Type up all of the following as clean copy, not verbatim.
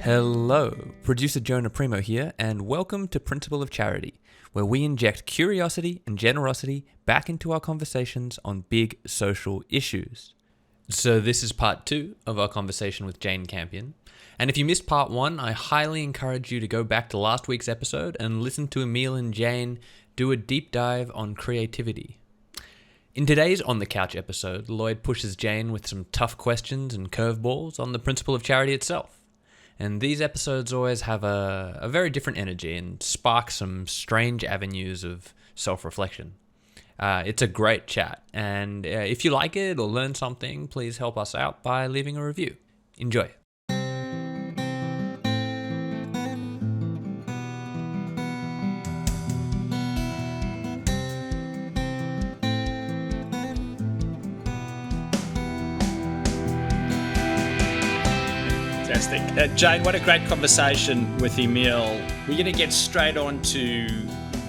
Hello, producer Jonah Primo here, and welcome to Principle of Charity, where we inject curiosity and generosity back into our conversations on big social issues. So this is part 2 of our conversation with Jane Campion, and if you missed part 1, I highly encourage you to go back to last week's episode and listen to Emil and Jane do a deep dive on creativity. In today's On the Couch episode, Lloyd pushes Jane with some tough questions and curveballs on the principle of charity itself. And these episodes always have a very different energy and spark some strange avenues of self-reflection. It's a great chat, and if you like it or learn something, please help us out by leaving a review. Enjoy. Fantastic. Jane, what a great conversation with Emil. We're going to get straight on to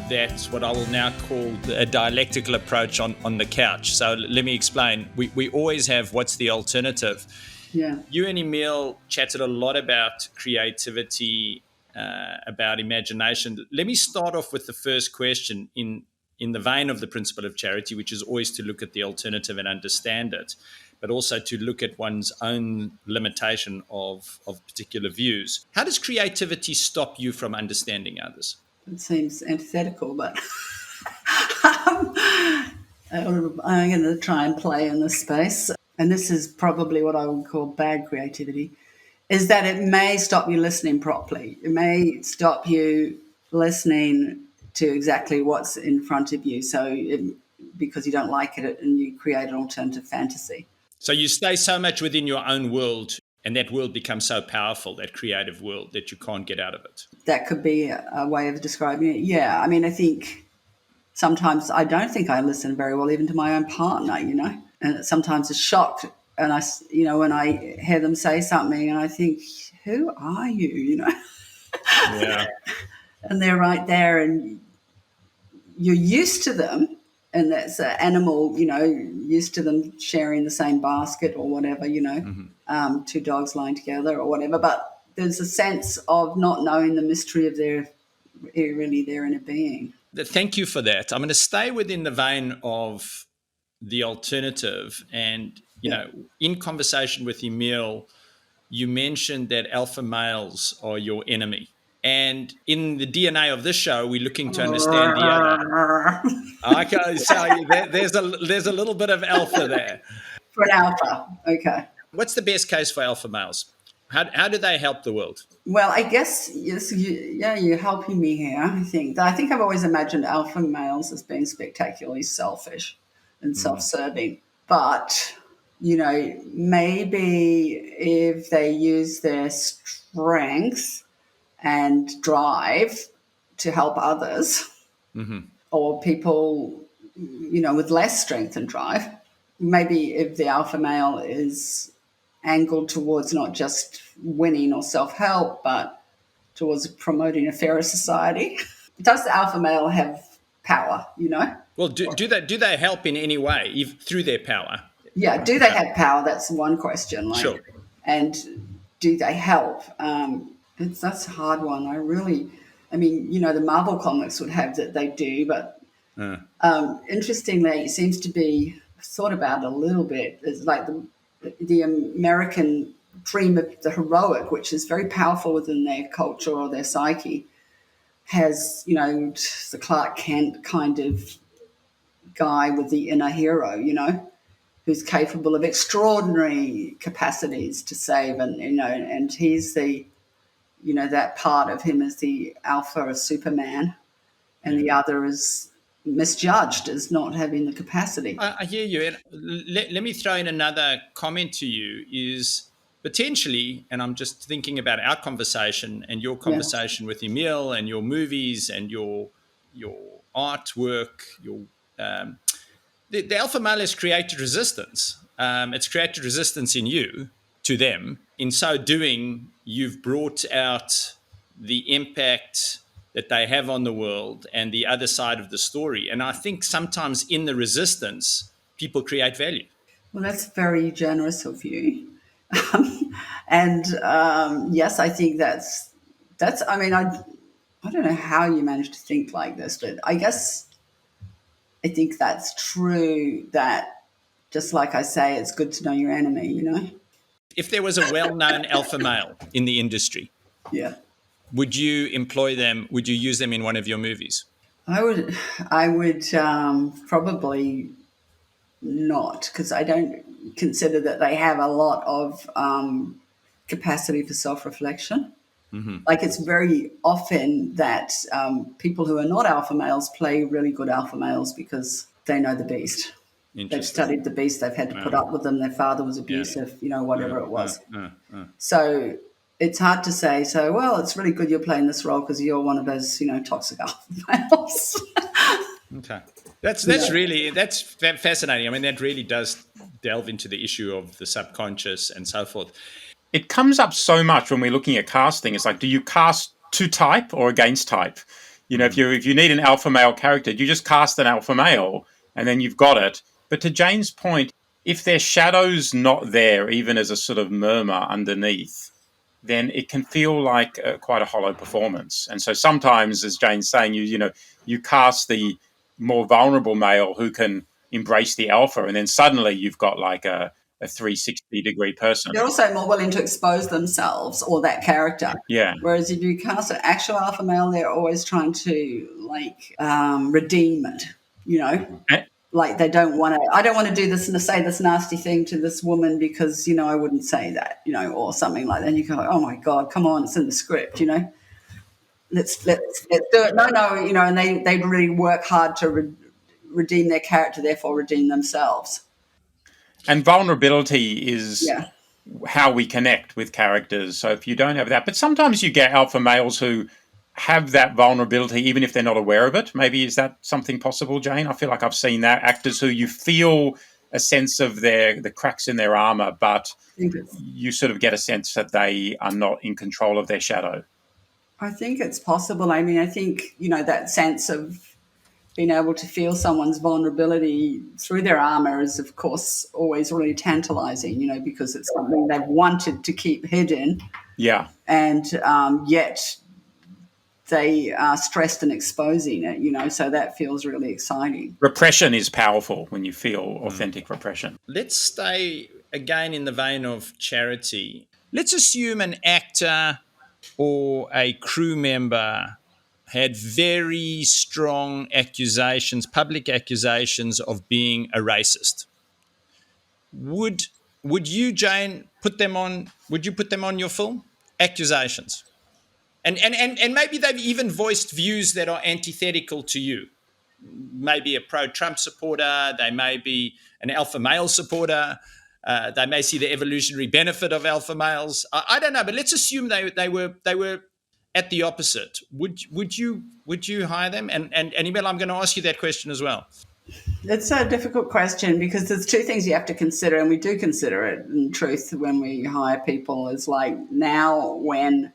that, what I will now call a dialectical approach on the couch. So let me explain. We always have what's the alternative. Yeah. You and Emil chatted a lot about creativity, about imagination. Let me start off with the first question in the vein of the principle of charity, which is always to look at the alternative and understand it, but also to look at one's own limitation of particular views. How does creativity stop you from understanding others? It seems antithetical, but I'm going to try and play in this space. And this is probably what I would call bad creativity, is that it may stop you listening properly. It may stop you listening to exactly what's in front of you. Because you don't like it and you create an alternative fantasy. So you stay so much within your own world, and that world becomes so powerful, that creative world, that you can't get out of it. That could be a way of describing it. Yeah, I mean, I think sometimes I don't think I listen very well even to my own partner, and sometimes it's shocked. And when I hear them say something and I think, who are you, Yeah. And they're right there and you're used to them. And that's an animal, used to them sharing the same basket or whatever, Mm-hmm. Two dogs lying together or whatever. But there's a sense of not knowing the mystery of their inner being. Thank you for that. I'm going to stay within the vein of the alternative. And, in conversation with Emil, you mentioned that alpha males are your enemy. And in the DNA of this show, we're looking to understand the other. Okay, so there's a little bit of alpha there. For an alpha, okay. What's the best case for alpha males? How do they help the world? Well, I guess, yes, you're helping me here, I think. I've always imagined alpha males as being spectacularly selfish and self-serving. But, maybe if they use their strength and drive to help others, mm-hmm. or people, with less strength and drive. Maybe if the alpha male is angled towards not just winning or self-help, but towards promoting a fairer society. Does the alpha male have power, Well, do they help in any way through their power? Yeah, do they have power? That's one question. Sure. And do they help? That's a hard one. The Marvel comics would have that they do, but interestingly, it seems to be thought about a little bit. It's like the American dream of the heroic, which is very powerful within their culture or their psyche, has, the Clark Kent kind of guy with the inner hero, who's capable of extraordinary capacities to save, and he's the, that part of him is the alpha of Superman, and the other is misjudged as not having the capacity. I hear you. And let me throw in another comment to you is potentially, and I'm just thinking about our conversation and your conversation with Emil and your movies and your artwork, the alpha male has created resistance. It's created resistance in you to them. In so doing, you've brought out the impact that they have on the world and the other side of the story. And I think sometimes in the resistance, people create value. Well, that's very generous of you. And yes, I think that's. I mean, I don't know how you manage to think like this, but I think that's true. That just like I say, it's good to know your enemy. You know. If there was a well-known alpha male in the industry, Yeah. would you employ them? Would you use them in one of your movies? I would probably not, because I don't consider that they have a lot of capacity for self-reflection. Like it's very often that people who are not alpha males play really good alpha males because they know the beast. They've studied the beast. They've had to put up with them. Their father was abusive, whatever it was. So it's hard to say. So, well, it's really good you're playing this role because you're one of those, toxic alpha males. Okay. That's fascinating. I mean, that really does delve into the issue of the subconscious and so forth. It comes up so much when we're looking at casting. It's like, do you cast to type or against type? If you need an alpha male character, you just cast an alpha male and then you've got it. But to Jane's point, if their shadow's not there, even as a sort of murmur underneath, then it can feel like quite a hollow performance. And so sometimes, as Jane's saying, you cast the more vulnerable male who can embrace the alpha, and then suddenly you've got like a 360-degree person. They're also more willing to expose themselves or that character. Yeah. Whereas if you cast an actual alpha male, they're always trying to redeem it, like they don't want to. I don't want to do this and say this nasty thing to this woman because I wouldn't say that, or something like that. And you go, oh my God, come on, it's in the script, Let's do it. No, and they really work hard to redeem their character, therefore redeem themselves. And vulnerability is how we connect with characters. So if you don't have that, but sometimes you get alpha males who have that vulnerability even if they're not aware of it. Maybe is that something possible, Jane? I feel like I've seen that, actors who you feel a sense of the cracks in their armor, but you sort of get a sense that they are not in control of their shadow. I think it's possible. I mean, I think, that sense of being able to feel someone's vulnerability through their armor is, of course, always really tantalizing, because it's something they've wanted to keep hidden. Yeah. And yet they are stressed and exposing it, so that feels really exciting. Repression is powerful when you feel authentic repression. Let's stay again in the vein of charity. Let's assume an actor or a crew member had very strong accusations, public accusations of being a racist. Would you, Jane, put them on your film? Accusations. And maybe they've even voiced views that are antithetical to you. Maybe a pro-Trump supporter, they may be an alpha male supporter, they may see the evolutionary benefit of alpha males. I don't know, but let's assume they were at the opposite. Would you hire them? And Emil, I'm going to ask you that question as well. It's a difficult question because there's two things you have to consider, and we do consider it in truth when we hire people. Is like now when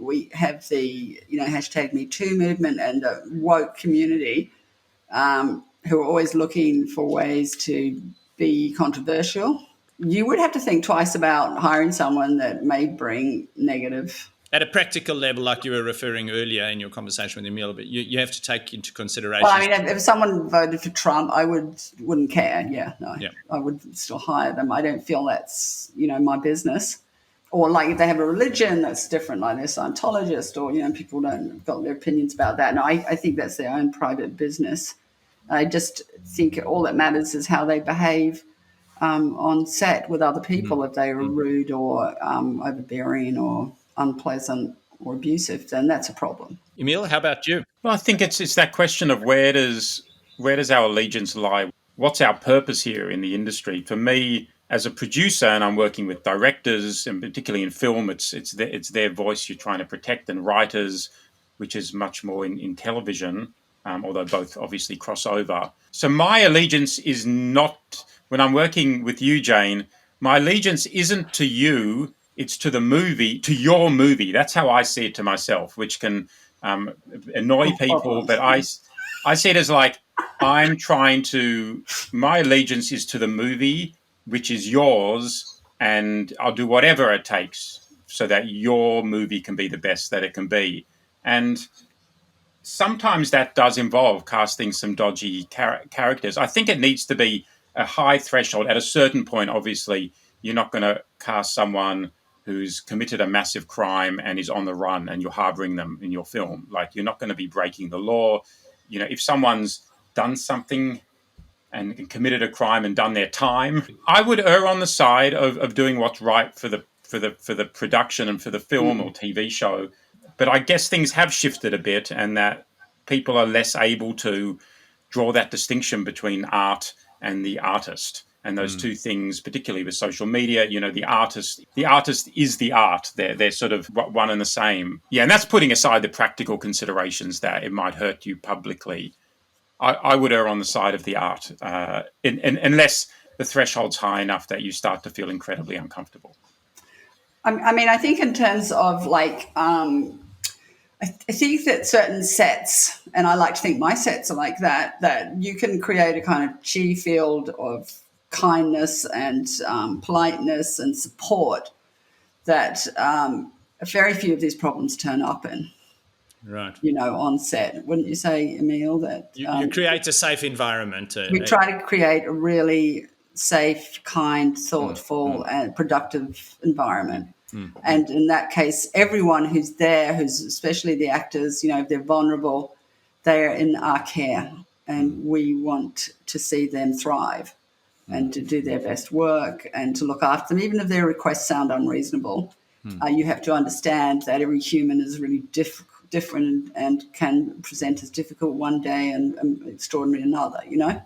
we have the hashtag Me Too movement and a woke community who are always looking for ways to be controversial. You would have to think twice about hiring someone that may bring negative. At a practical level, like you were referring earlier in your conversation with Emil, but you have to take into consideration. Well, I mean, if someone voted for Trump, I wouldn't care. I would still hire them. I don't feel that's my business. Or like if they have a religion that's different, like they're Scientologist, or people don't got their opinions about that. No, I think that's their own private business. I just think all that matters is how they behave on set with other people. If they are rude or overbearing or unpleasant or abusive, then that's a problem. Emil, how about you? Well, I think it's that question of where does our allegiance lie? What's our purpose here in the industry? For me, as a producer, and I'm working with directors, and particularly in film, it's their voice you're trying to protect, and writers, which is much more in television, although both obviously cross over. So my allegiance is not, when I'm working with you, Jane, my allegiance isn't to you, it's to the movie, to your movie. That's how I see it to myself, which can annoy people, but I see it as like, my allegiance is to the movie, which is yours, and I'll do whatever it takes so that your movie can be the best that it can be. And sometimes that does involve casting some dodgy characters. I think it needs to be a high threshold. At a certain point, obviously, you're not going to cast someone who's committed a massive crime and is on the run and you're harboring them in your film. Like, you're not going to be breaking the law. You know, if someone's done something and committed a crime and done their time, I would err on the side of doing what's right for the production and for the film or TV show. But I guess things have shifted a bit, and that people are less able to draw that distinction between art and the artist. And those two things, particularly with social media, you know, the artist is the art. They're sort of one and the same. Yeah, and that's putting aside the practical considerations that it might hurt you publicly. I would err on the side of the art, unless the threshold's high enough that you start to feel incredibly uncomfortable. I mean, I think in terms of like, I think that certain sets, and I like to think my sets are like that you can create a kind of chi field of kindness and politeness and support that very few of these problems turn up in. Right. You know, on set. Wouldn't you say, Emil, that... You create a safe environment. We try to create a really safe, kind, thoughtful and productive environment. And in that case, everyone who's there, who's especially the actors, you know, if they're vulnerable, they're in our care, and we want to see them thrive and to do their best work and to look after them, even if their requests sound unreasonable. You have to understand that every human is really different and can present as difficult one day and extraordinary another, you know?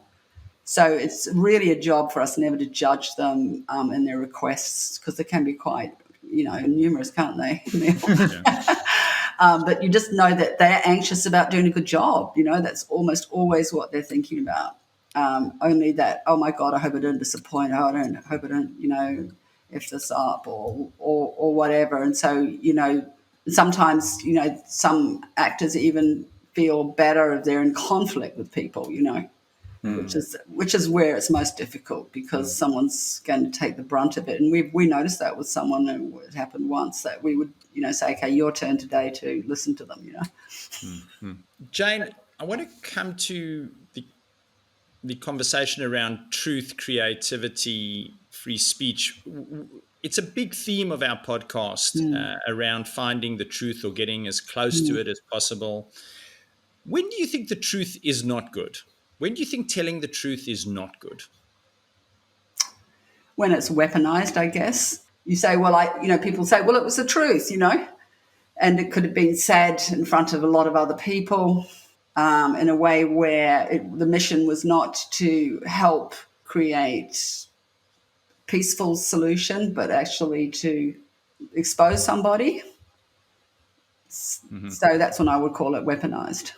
So it's really a job for us never to judge them in their requests, because they can be quite, you know, numerous, can't they? But you just know that they're anxious about doing a good job. You know, that's almost always what they're thinking about. Only that, oh my God, I hope I don't disappoint. I hope I don't, you know, F this up or whatever. And so, you know, sometimes, you know, some actors even feel better if they're in conflict with people, you know. Which is where it's most difficult, because someone's going to take the brunt of it. And we noticed that with someone, and it happened once, that we would, you know, say, okay, your turn today to listen to them, you know. Jane, I want to come to the conversation around truth, creativity, free speech. It's a big theme of our podcast around finding the truth or getting as close to it as possible. When do you think the truth is not good? When do you think telling the truth is not good? When it's weaponized, I guess. You say, well, people say, well, it was the truth, you know, and it could have been said in front of a lot of other people in a way where the mission was not to help create peaceful solution, but actually to expose somebody. So that's when I would call it weaponized.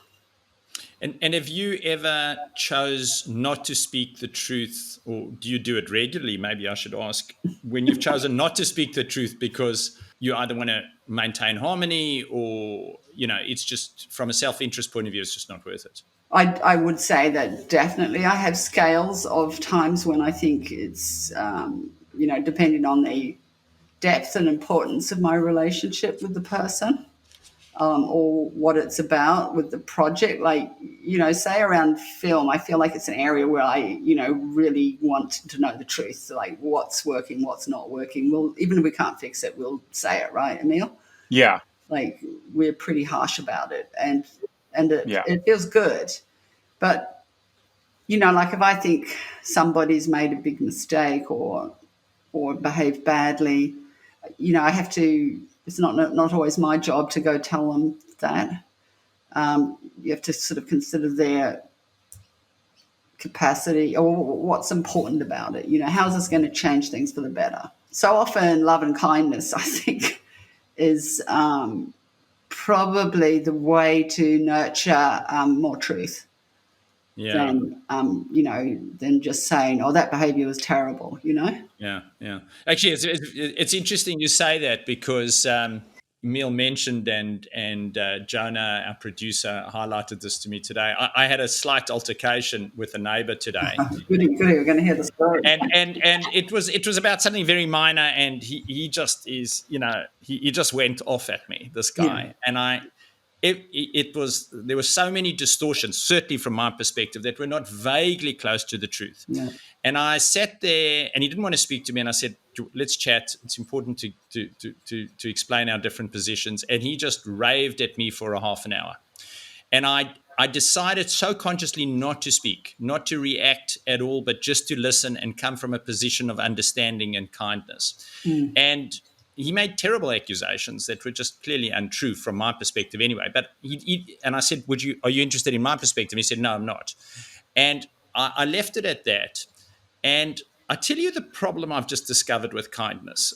And have you ever chose not to speak the truth, or do you do it regularly? Maybe I should ask, when you've chosen not to speak the truth because you either want to maintain harmony, or, you know, it's just from a self-interest point of view, it's just not worth it? I would say that definitely. I have scales of times when I think it's, you know, depending on the depth and importance of my relationship with the person. Or what it's about with the project. Like, you know, say around film, I feel like it's an area where I, you know, really want to know the truth. So like, what's working, what's not working. Well, even if we can't fix it, we'll say it, right, Emil? Yeah. Like, we're pretty harsh about it, and it feels good. But, you know, like if I think somebody's made a big mistake or behaved badly, you know, I have to. It's not always my job to go tell them that. You have to sort of consider their capacity or what's important about it. You know, how's this going to change things for the better? So often love and kindness, I think, is probably the way to nurture more truth than, you know, than just saying, oh, that behavior was terrible, you know? Yeah. Actually, it's interesting you say that, because Emil mentioned and Jonah, our producer, highlighted this to me today. I had a slight altercation with a neighbour today. Goody. We're going to hear the story. And it was about something very minor, and he just is, he just went off at me, this guy. And there were so many distortions, certainly from my perspective, that were not vaguely close to the truth. Yeah. And I sat there, and he didn't want to speak to me, and I said, let's chat. It's important to explain our different positions. And he just raved at me for a half an hour. And I decided so consciously not to speak, not to react at all, but just to listen and come from a position of understanding and kindness. And he made terrible accusations that were just clearly untrue from my perspective anyway. But and I said, are you interested in my perspective? He said, no, I'm not. And I left it at that. And I tell you the problem I've just discovered with kindness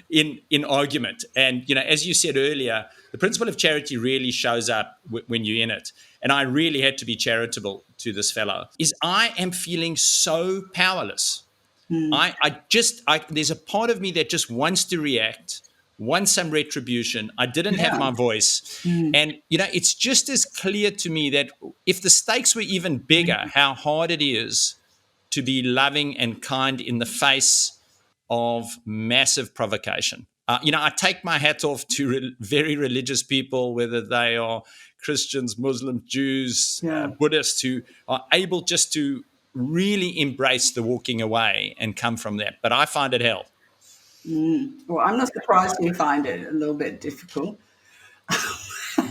in argument. And, as you said earlier, the principle of charity really shows up when you're in it. And I really had to be charitable to this fellow, is I am feeling so powerless. There's a part of me that just wants to react, wants some retribution. I didn't have my voice. And, it's just as clear to me that if the stakes were even bigger, how hard it is to be loving and kind in the face of massive provocation. I take my hat off to very religious people, whether they are Christians, Muslims, Jews, Buddhists, who are able just to really embrace the walking away and come from that. But I find it hell. Well, I'm not surprised you find it a little bit difficult.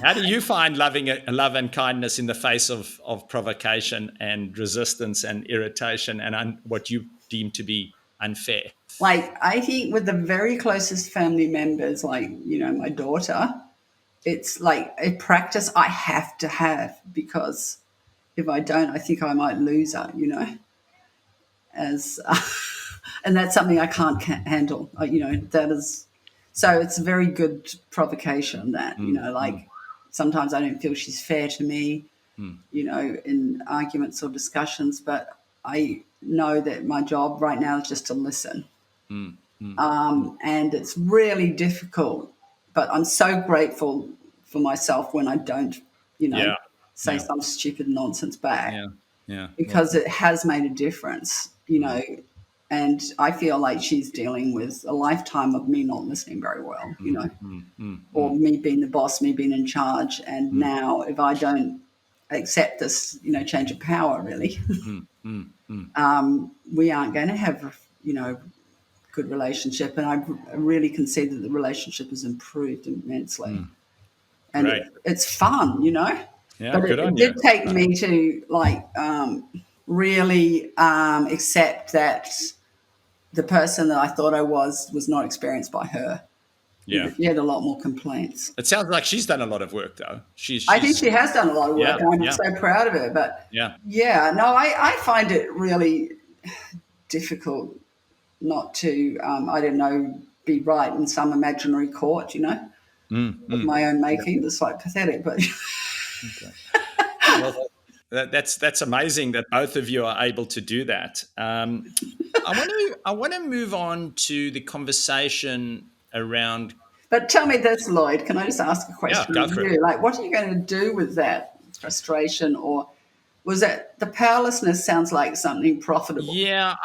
How do you find love and kindness in the face of provocation and resistance and irritation and what you deem to be unfair? Like, I think with the very closest family members, like, my daughter, it's like a practice I have to have, because if I don't, I think I might lose her, and that's something I can't handle, that is. So it's a very good provocation that, sometimes I don't feel she's fair to me, in arguments or discussions, but I know that my job right now is just to listen. And it's really difficult, but I'm so grateful for myself when I don't, say some stupid nonsense back, because it has made a difference, and I feel like she's dealing with a lifetime of me not listening very well, or me being the boss, me being in charge. And now if I don't accept this, change of power, really, we aren't going to have, good relationship. And I really can see that the relationship has improved immensely. And it's fun, Yeah, but it did take me to really accept that the person that I thought I was not experienced by her. Yeah. She had a lot more complaints. It sounds like she's done a lot of work, though. I think she has done a lot of work, and I'm so proud of her. But I find it really difficult not to, be right in some imaginary court, of my own making. It's like pathetic, but. Well, that's amazing that both of you are able to do that. I want to move on to the conversation around. But tell me this, Lloyd. Can I just ask a question? Yeah, go for it. Like, what are you going to do with that frustration, or was that the powerlessness? Sounds like something profitable. Yeah,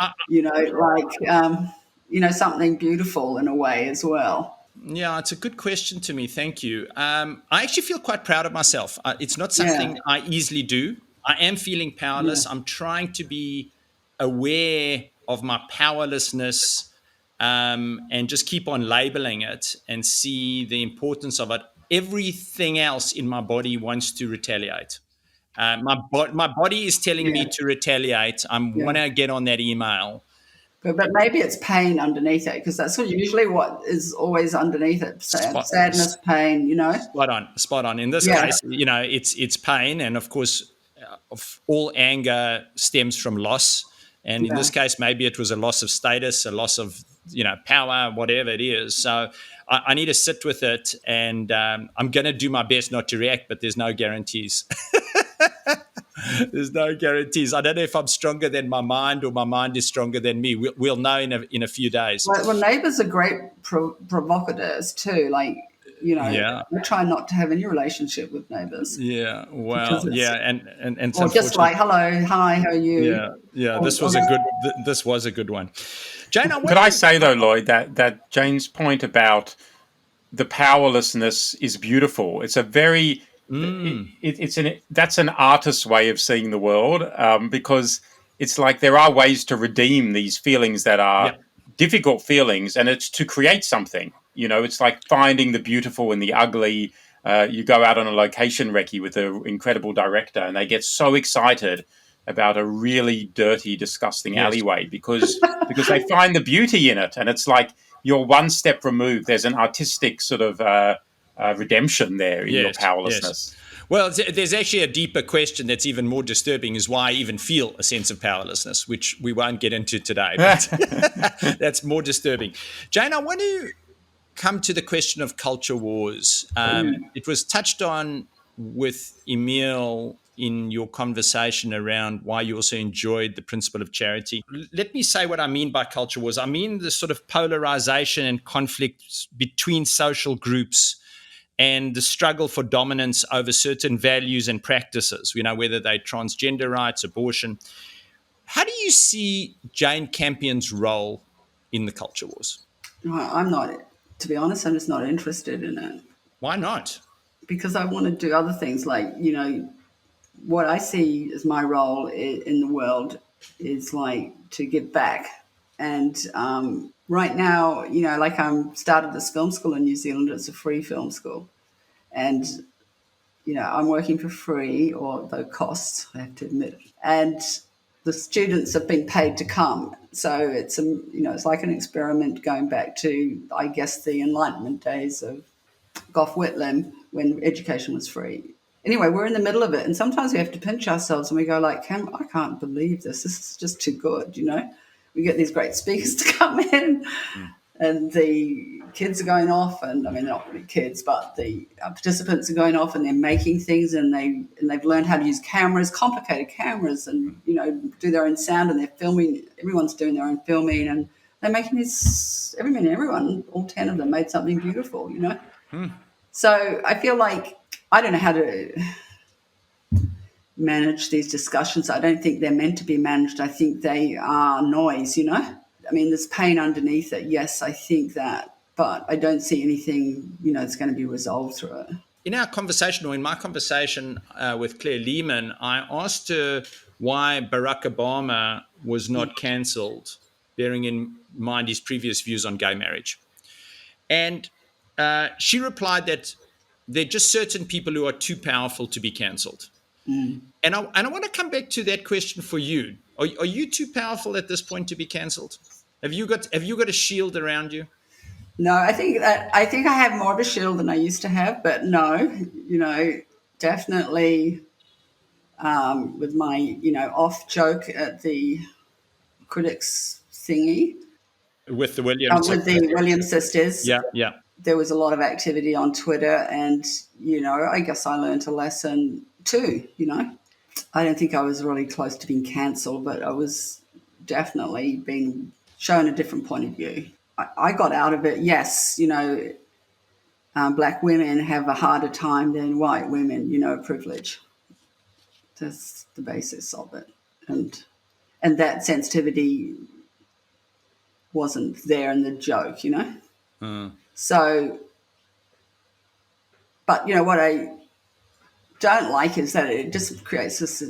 something beautiful in a way as well. Yeah, it's a good question to me. Thank you. I actually feel quite proud of myself. It's not something I easily do. I am feeling powerless. I'm trying to be aware of my powerlessness and just keep on labeling it and see the importance of it. Everything else in my body wants to retaliate. My body is telling me to retaliate. I want to get on that email. But maybe it's pain underneath it, because that's usually what is always underneath it. Sadness, pain, Spot on. In this case, it's pain. And, of course, all anger stems from loss. And in this case, maybe it was a loss of status, a loss of, power, whatever it is. So I need to sit with it, and I'm going to do my best not to react, but there's no guarantees. There's no guarantees. I don't know if I'm stronger than my mind or my mind is stronger than me. We'll know in a few days. Well, neighbours are great provocateurs too. Like, Yeah. I try not to have any relationship with neighbours. Yeah. Well. Yeah. And or just like, hello, hi, how are you? Yeah. Yeah. This was a good one. Jane, could I say though, Lloyd, that Jane's point about the powerlessness is beautiful. It's a very that's an artist's way of seeing the world, because it's like there are ways to redeem these feelings that are difficult feelings, and it's to create something. It's like finding the beautiful in the ugly. You go out on a location recce with an incredible director, and they get so excited about a really dirty, disgusting alleyway because they find the beauty in it, and it's like you're one step removed. There's an artistic sort of redemption there in your powerlessness. Yes. Well, there's actually a deeper question that's even more disturbing, is why I even feel a sense of powerlessness, which we won't get into today. But that's more disturbing. Jane, I want to come to the question of culture wars. It was touched on with Emile in your conversation around why you also enjoyed the principle of charity. Let me say what I mean by culture wars. I mean the sort of polarization and conflict between social groups and the struggle for dominance over certain values and practices, whether they're transgender rights, abortion. How do you see Jane Campion's role in the culture wars? I'm not, to be honest, I'm just not interested in it. Why not? Because I want to do other things, like, what I see as my role in the world is like to give back. And right now, like I'm started this film school in New Zealand. It's a free film school. And, I'm working for free, or though costs, I have to admit. And the students have been paid to come. So it's, it's like an experiment going back to, I guess, the Enlightenment days of Gough Whitlam, when education was free. Anyway, we're in the middle of it, and sometimes we have to pinch ourselves and we go like, I can't believe this. This is just too good, We get these great speakers to come in, and the kids are going off, and I mean, they're not really kids, but the participants are going off and they're making things, and they've learned how to use cameras, complicated cameras, and, do their own sound, and they're filming. Everyone's doing their own filming, and they're making this, everyone, all 10 of them made something beautiful, So I feel like I don't know how to manage these discussions. I don't think they're meant to be managed. I think they are noise, I mean, there's pain underneath it. Yes, I think that, but I don't see anything, that's going to be resolved through it. In our conversation, or in my conversation with Claire Lehman, I asked her why Barack Obama was not cancelled, bearing in mind his previous views on gay marriage. And she replied that there are just certain people who are too powerful to be cancelled. And I want to come back to that question for you. Are you too powerful at this point to be cancelled? Have you got a shield around you? No, I think I have more of a shield than I used to have, but no, definitely with my off joke at the critics thingy with the Williams sisters. Yeah. There was a lot of activity on Twitter, and I guess I learned a lesson too. I don't think I was really close to being cancelled, but I was definitely being shown a different point of view. I got out of it. Yes, black women have a harder time than white women. Privilege. That's the basis of it, and that sensitivity wasn't there in the joke. So, but what I don't like is that it just creates this,